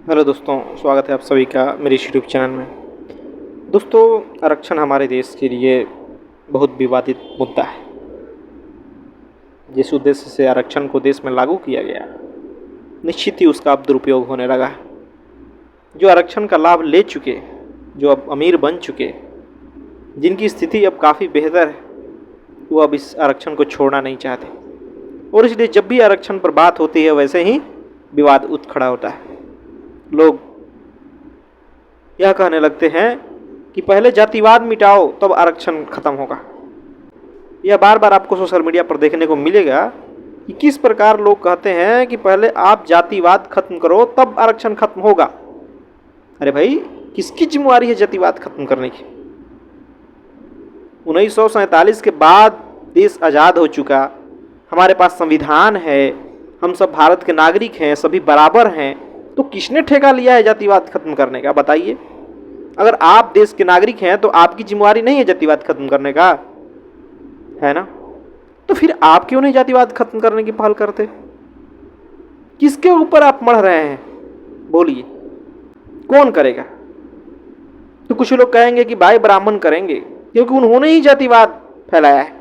Hello दोस्तों, स्वागत है आप सभी का मेरे इस यूट्यूब चैनल में। दोस्तों, आरक्षण हमारे देश के लिए बहुत विवादित मुद्दा है। जिस उद्देश्य से आरक्षण को देश में लागू किया गया, निश्चित ही उसका अब दुरुपयोग होने लगा है। जो आरक्षण का लाभ ले चुके, जो अब अमीर बन चुके, जिनकी स्थिति अब काफ़ी बेहतर है, वो अब इस आरक्षण को छोड़ना नहीं चाहते। और इसलिए जब भी आरक्षण पर बात होती है, वैसे ही विवाद उठ खड़ा होता है। लोग यह कहने लगते हैं कि पहले जातिवाद मिटाओ, तब आरक्षण खत्म होगा। यह बार बार आपको सोशल मीडिया पर देखने को मिलेगा कि किस प्रकार लोग कहते हैं कि पहले आप जातिवाद खत्म करो, तब आरक्षण खत्म होगा। अरे भाई, किसकी जिम्मेवारी है जातिवाद खत्म करने की? 1947 के बाद देश आज़ाद हो चुका, हमारे पास संविधान है, हम सब भारत के नागरिक हैं, सभी बराबर हैं, तो किसने ठेका लिया है जातिवाद खत्म करने का? बताइए। अगर आप देश के नागरिक हैं तो आपकी जिम्मेवारी नहीं है जातिवाद खत्म करने का, है ना? तो फिर आप क्यों नहीं जातिवाद खत्म करने की पहल करते? किसके ऊपर आप मढ़ रहे हैं? बोलिए, कौन करेगा? तो कुछ लोग कहेंगे कि भाई ब्राह्मण करेंगे, क्योंकि उन्होंने ही जातिवाद फैलाया है।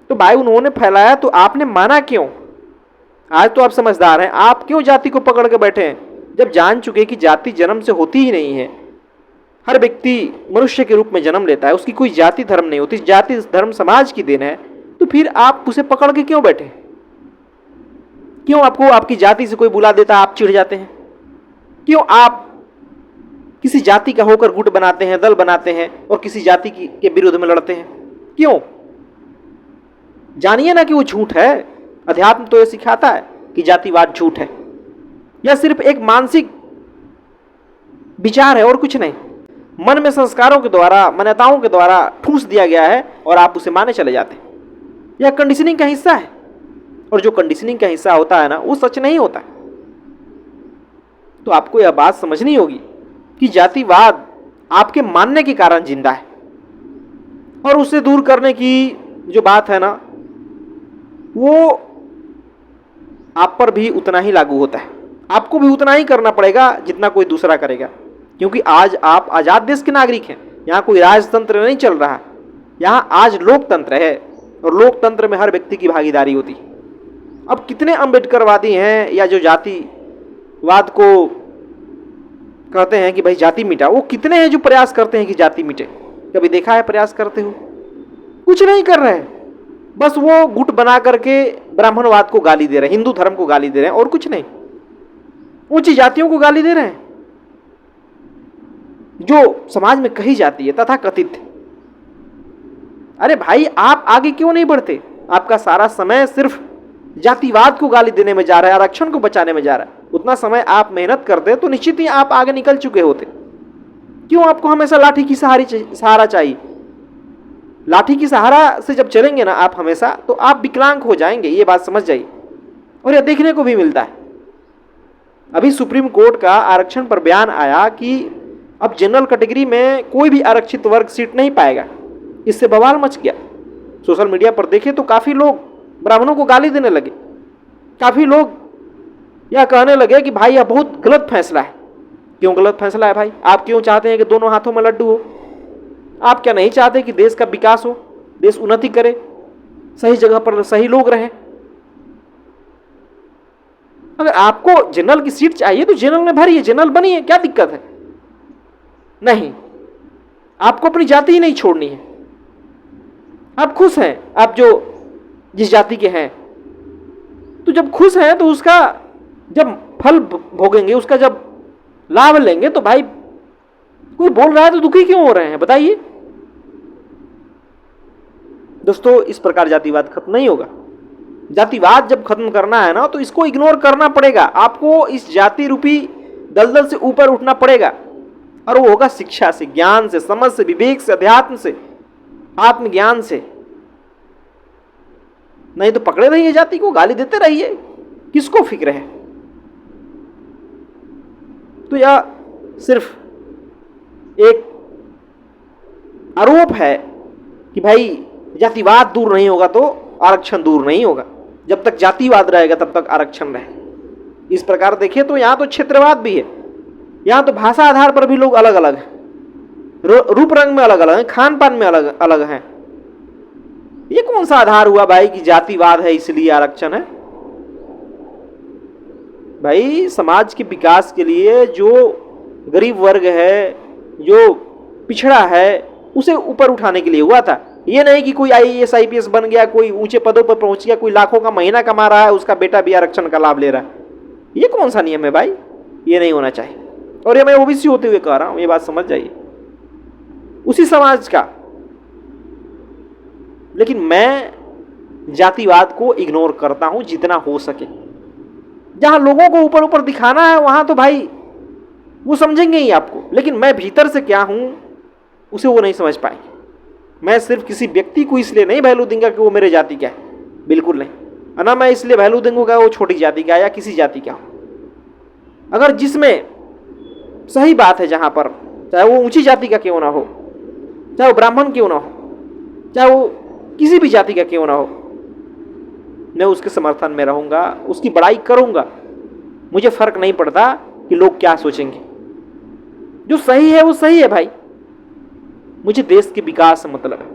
तो भाई उन्होंने फैलाया तो आपने माना क्यों? आज तो आप समझदार हैं, आप क्यों जाति को पकड़ के बैठे हैं? जब जान चुके कि जाति जन्म से होती ही नहीं है, हर व्यक्ति मनुष्य के रूप में जन्म लेता है, उसकी कोई जाति धर्म नहीं होती, जाति धर्म समाज की देन है, तो फिर आप उसे पकड़ के क्यों बैठे? क्यों आपको आपकी जाति से कोई बुला देता आप चिढ़ जाते हैं? क्यों आप किसी जाति का होकर गुट बनाते हैं, दल बनाते हैं और किसी जाति के विरुद्ध में लड़ते हैं? क्यों? जानिए ना कि वो झूठ है। अध्यात्म तो ये सिखाता है कि जातिवाद झूठ है। यह सिर्फ एक मानसिक विचार है और कुछ नहीं। मन में संस्कारों के द्वारा, मान्यताओं के द्वारा ठूस दिया गया है और आप उसे माने चले जाते हैं। यह कंडीशनिंग का हिस्सा है, और जो कंडीशनिंग का हिस्सा होता है ना, वो सच नहीं होता। तो आपको यह बात समझनी होगी कि जातिवाद आपके मानने के कारण जिंदा है, और उसे दूर करने की जो बात है ना, वो आप पर भी उतना ही लागू होता है। आपको भी उतना ही करना पड़ेगा जितना कोई दूसरा करेगा, क्योंकि आज आप आज़ाद देश के नागरिक हैं। यहाँ कोई राजतंत्र नहीं चल रहा, यहाँ आज लोकतंत्र है, और लोकतंत्र में हर व्यक्ति की भागीदारी होती है। अब कितने अम्बेडकरवादी हैं या जो जातिवाद को कहते हैं कि भाई जाति मिटा, वो कितने हैं जो प्रयास करते हैं कि जाति मिटे? कभी देखा है प्रयास करते हो? कुछ नहीं कर रहे हैं, बस वो गुट बना करके ब्राह्मणवाद को गाली दे रहे हैं, हिंदू धर्म को गाली दे रहे हैं, और कुछ नहीं। ऊंची जातियों को गाली दे रहे हैं जो समाज में कही जाती है तथा कथित। अरे भाई, आप आगे क्यों नहीं बढ़ते? आपका सारा समय सिर्फ जातिवाद को गाली देने में जा रहा है, आरक्षण को बचाने में जा रहा है। उतना समय आप मेहनत करते तो निश्चित ही आप आगे निकल चुके होते। क्यों आपको हमेशा लाठी की सहारा चाहिए? लाठी की सहारा से जब चलेंगे ना आप हमेशा, तो आप विकलांग हो जाएंगे, ये बात समझ जाइए। और यह देखने को भी मिलता है। अभी सुप्रीम कोर्ट का आरक्षण पर बयान आया कि अब जनरल कैटेगरी में कोई भी आरक्षित वर्ग सीट नहीं पाएगा। इससे बवाल मच गया। सोशल मीडिया पर देखे तो काफ़ी लोग ब्राह्मणों को गाली देने लगे। काफ़ी लोग यह कहने लगे कि भाई यह बहुत गलत फैसला है। क्यों गलत फैसला है भाई? आप क्यों चाहते हैं कि दोनों हाथों में लड्डू हो? आप क्या नहीं चाहते कि देश का विकास हो, देश उन्नति करे, सही जगह पर सही लोग रहें? अगर आपको जनरल की सीट चाहिए तो जनरल में भरिए, जनरल बनिए, क्या दिक्कत है? नहीं, आपको अपनी जाति ही नहीं छोड़नी है। आप खुश हैं, आप जो जिस जाति के हैं, तो जब खुश हैं तो उसका जब फल भोगेंगे, उसका जब लाभ लेंगे, तो भाई कोई बोल रहा है तो दुखी क्यों हो रहे हैं? बताइए। दोस्तों, इस प्रकार जातिवाद खत्म नहीं होगा। जातिवाद जब खत्म करना है ना, तो इसको इग्नोर करना पड़ेगा। आपको इस जाति रूपी दलदल से ऊपर उठना पड़ेगा, और वो होगा शिक्षा से, ज्ञान से, समझ से, विवेक से, अध्यात्म से, आत्मज्ञान से। नहीं तो पकड़े रहिए जाति को, गाली देते रहिए, किसको फिक्र है? तो यह सिर्फ एक आरोप है कि भाई जातिवाद दूर नहीं होगा तो आरक्षण दूर नहीं होगा। जब तक जातिवाद रहेगा तब तक आरक्षण रहे। इस प्रकार देखें तो यहाँ तो क्षेत्रवाद भी है, यहाँ तो भाषा आधार पर भी लोग अलग अलग हैं, रूप रंग में अलग अलग हैं, खान पान में अलग अलग हैं। ये कौन सा आधार हुआ भाई कि जातिवाद है इसलिए आरक्षण है? भाई समाज के विकास के लिए जो गरीब वर्ग है, जो पिछड़ा है, उसे ऊपर उठाने के लिए हुआ था। ये नहीं कि कोई IAS IPS बन गया, कोई ऊंचे पदों पर पहुंच गया, कोई लाखों का महीना कमा रहा है, उसका बेटा भी आरक्षण का लाभ ले रहा है। ये कौन सा नियम है भाई? ये नहीं होना चाहिए। और ये मैं OBC होते हुए कह रहा हूं, ये बात समझ जाइए, उसी समाज का। लेकिन मैं जातिवाद को इग्नोर करता हूं जितना हो सके। जहां लोगों को ऊपर ऊपर दिखाना है वहां तो भाई वो समझेंगे ही आपको, लेकिन मैं भीतर से क्या हूं उसे वो नहीं समझ पाएंगे। मैं सिर्फ किसी व्यक्ति को इसलिए नहीं वैल्यू दूंगा कि वो मेरे जाति का है, बिल्कुल नहीं। ना मैं इसलिए वैल्यू दूंगा वो छोटी जाति का या किसी जाति का हो। अगर जिसमें सही बात है, जहां पर चाहे वो ऊंची जाति का क्यों ना हो, चाहे वो ब्राह्मण क्यों ना हो, चाहे वो किसी भी जाति का क्यों ना हो, मैं उसके समर्थन में रहूंगा, उसकी बड़ाई करूंगा। मुझे फर्क नहीं पड़ता कि लोग क्या सोचेंगे। जो सही है वो सही है भाई। मुझे देश के विकास से मतलब है,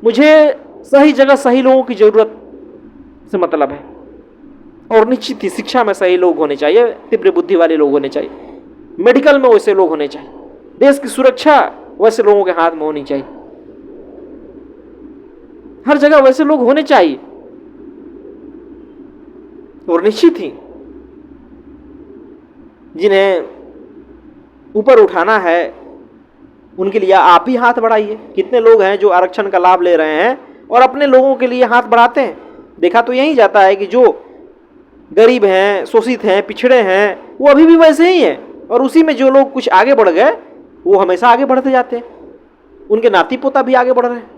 मुझे सही जगह सही लोगों की जरूरत से मतलब है। और निश्चित ही शिक्षा में सही लोग होने चाहिए, तीव्र बुद्धि वाले लोग होने चाहिए, मेडिकल में वैसे लोग होने चाहिए, देश की सुरक्षा वैसे लोगों के हाथ में होनी चाहिए, हर जगह वैसे लोग होने चाहिए। और निश्चित ही जिन्हें ऊपर उठाना है उनके लिए आप ही हाथ बढ़ाइए। कितने लोग हैं जो आरक्षण का लाभ ले रहे हैं और अपने लोगों के लिए हाथ बढ़ाते हैं। देखा तो यही जाता है कि जो गरीब हैं, शोषित हैं, पिछड़े हैं, वो अभी भी वैसे ही हैं, और उसी में जो लोग कुछ आगे बढ़ गए वो हमेशा आगे बढ़ते जाते हैं। उनके नाती पोता भी आगे बढ़ रहे हैं,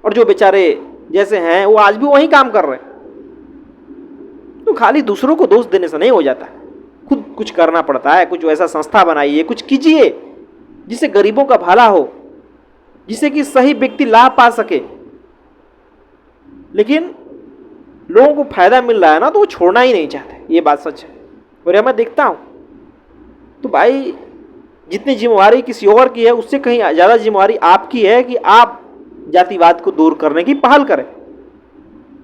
और जो बेचारे जैसे हैं वो आज भी वही काम कर रहे हैं। तो खाली दूसरों को दोष देने से नहीं हो जाता, खुद कुछ करना पड़ता है। कुछ वैसा संस्था बनाइए, कुछ कीजिए जिससे गरीबों का भला हो, जिससे कि सही व्यक्ति लाभ पा सके। लेकिन लोगों को फायदा मिल रहा है ना, तो वो छोड़ना ही नहीं चाहते। ये बात सच है। और यह मैं देखता हूं तो भाई जितनी जिम्मेवारी किसी और की है उससे कहीं ज़्यादा जिम्मेवारी आपकी है कि आप जातिवाद को दूर करने की पहल करें।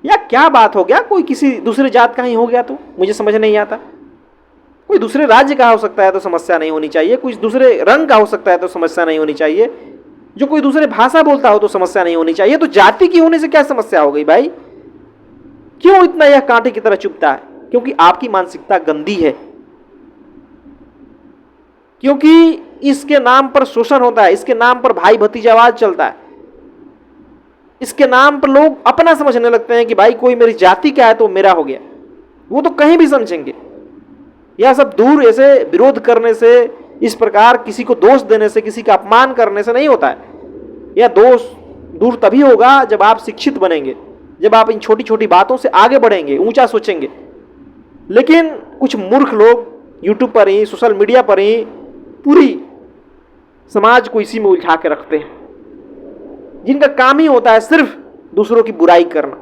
या क्या बात हो गया, कोई किसी दूसरे जात का ही हो गया तो मुझे समझ नहीं आता। कोई दूसरे राज्य का हो सकता है तो समस्या नहीं होनी चाहिए, कोई दूसरे रंग का हो सकता है तो समस्या नहीं होनी चाहिए, जो कोई दूसरे भाषा बोलता हो तो समस्या नहीं होनी चाहिए। तो जाति की होने से क्या समस्या हो गई भाई? क्यों इतना यह कांटे की तरह चुभता है? क्योंकि आपकी मानसिकता गंदी है, क्योंकि इसके नाम पर शोषण होता है, इसके नाम पर भाई भतीजावाद चलता है, इसके नाम पर लोग अपना समझने लगते हैं कि भाई कोई मेरी जाति का है तो मेरा हो गया। वो तो कहीं भी समझेंगे। यह सब दूर ऐसे विरोध करने से, इस प्रकार किसी को दोष देने से, किसी का अपमान करने से नहीं होता है। यह दोष दूर तभी होगा जब आप शिक्षित बनेंगे, जब आप इन छोटी छोटी बातों से आगे बढ़ेंगे, ऊंचा सोचेंगे। लेकिन कुछ मूर्ख लोग यूट्यूब पर ही, सोशल मीडिया पर ही पूरी समाज को इसी में उलझा के रखते हैं, जिनका काम ही होता है सिर्फ दूसरों की बुराई करना।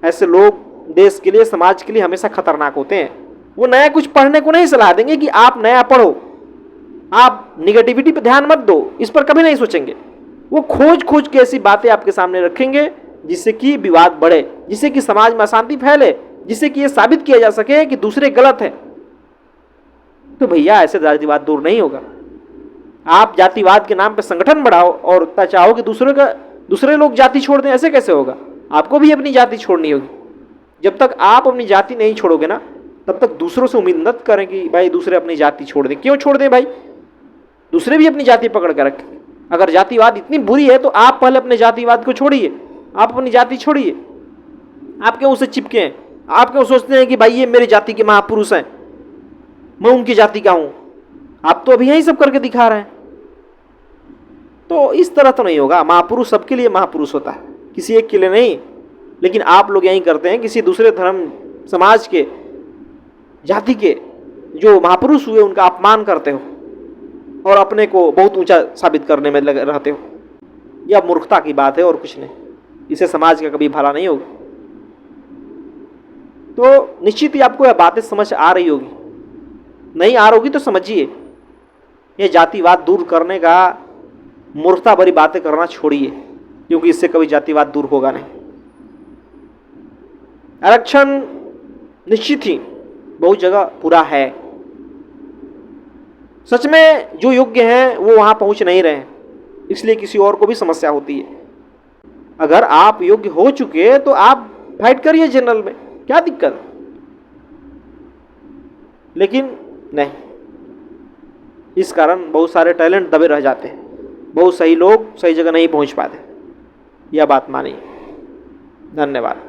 ऐसे लोग देश के लिए, समाज के लिए हमेशा खतरनाक होते हैं। वो नया कुछ पढ़ने को नहीं सलाह देंगे कि आप नया पढ़ो, आप निगेटिविटी पर ध्यान मत दो, इस पर कभी नहीं सोचेंगे। वो खोज खोज के ऐसी बातें आपके सामने रखेंगे जिससे कि विवाद बढ़े, जिससे कि समाज में अशांति फैले, जिससे कि यह साबित किया जा सके कि दूसरे गलत हैं। तो भैया ऐसे जातिवाद दूर नहीं होगा। आप जातिवाद के नाम पे संगठन बढ़ाओ और चाहो कि दूसरे लोग जाति छोड़ दें, ऐसे कैसे होगा? आपको भी अपनी जाति छोड़नी होगी। जब तक आप अपनी जाति नहीं छोड़ोगे ना, तब तक दूसरों से उम्मीद मत करें कि भाई दूसरे अपनी जाति छोड़ दें। क्यों छोड़ दें भाई? दूसरे भी अपनी जाति पकड़ कर रखें। अगर जातिवाद इतनी बुरी है तो आप पहले अपने जातिवाद को छोड़िए, आप अपनी जाति छोड़िए। आप क्यों उसे चिपके हैं? आप क्यों सोचते हैं कि भाई ये मेरी जाति के महापुरुष हैं, मैं उनकी जाति का हूं? आप तो अभी यही सब करके दिखा रहे हैं। तो इस तरह तो नहीं होगा। महापुरुष सबके लिए महापुरुष होता है, किसी एक के लिए नहीं। लेकिन आप लोग यही करते हैं, किसी दूसरे धर्म, समाज के, जाति के जो महापुरुष हुए उनका अपमान करते हो और अपने को बहुत ऊंचा साबित करने में लगे रहते हो। यह मूर्खता की बात है और कुछ नहीं। इससे समाज का कभी भला नहीं होगा। तो निश्चित ही आपको यह बातें समझ आ रही होगी, नहीं आ रही होगी तो समझिए, ये जातिवाद दूर करने का मूर्खता भरी बातें करना छोड़िए, क्योंकि इससे कभी जातिवाद दूर होगा नहीं। आरक्षण निश्चित ही बहुत जगह पूरा है, सच में जो योग्य हैं वो वहां पहुंच नहीं रहे हैं, इसलिए किसी और को भी समस्या होती है। अगर आप योग्य हो चुके तो आप फाइट करिए जनरल में, क्या दिक्कत है? लेकिन नहीं, इस कारण बहुत सारे टैलेंट दबे रह जाते हैं, बहुत सही लोग सही जगह नहीं पहुंच पाते। यह बात मानिए। धन्यवाद।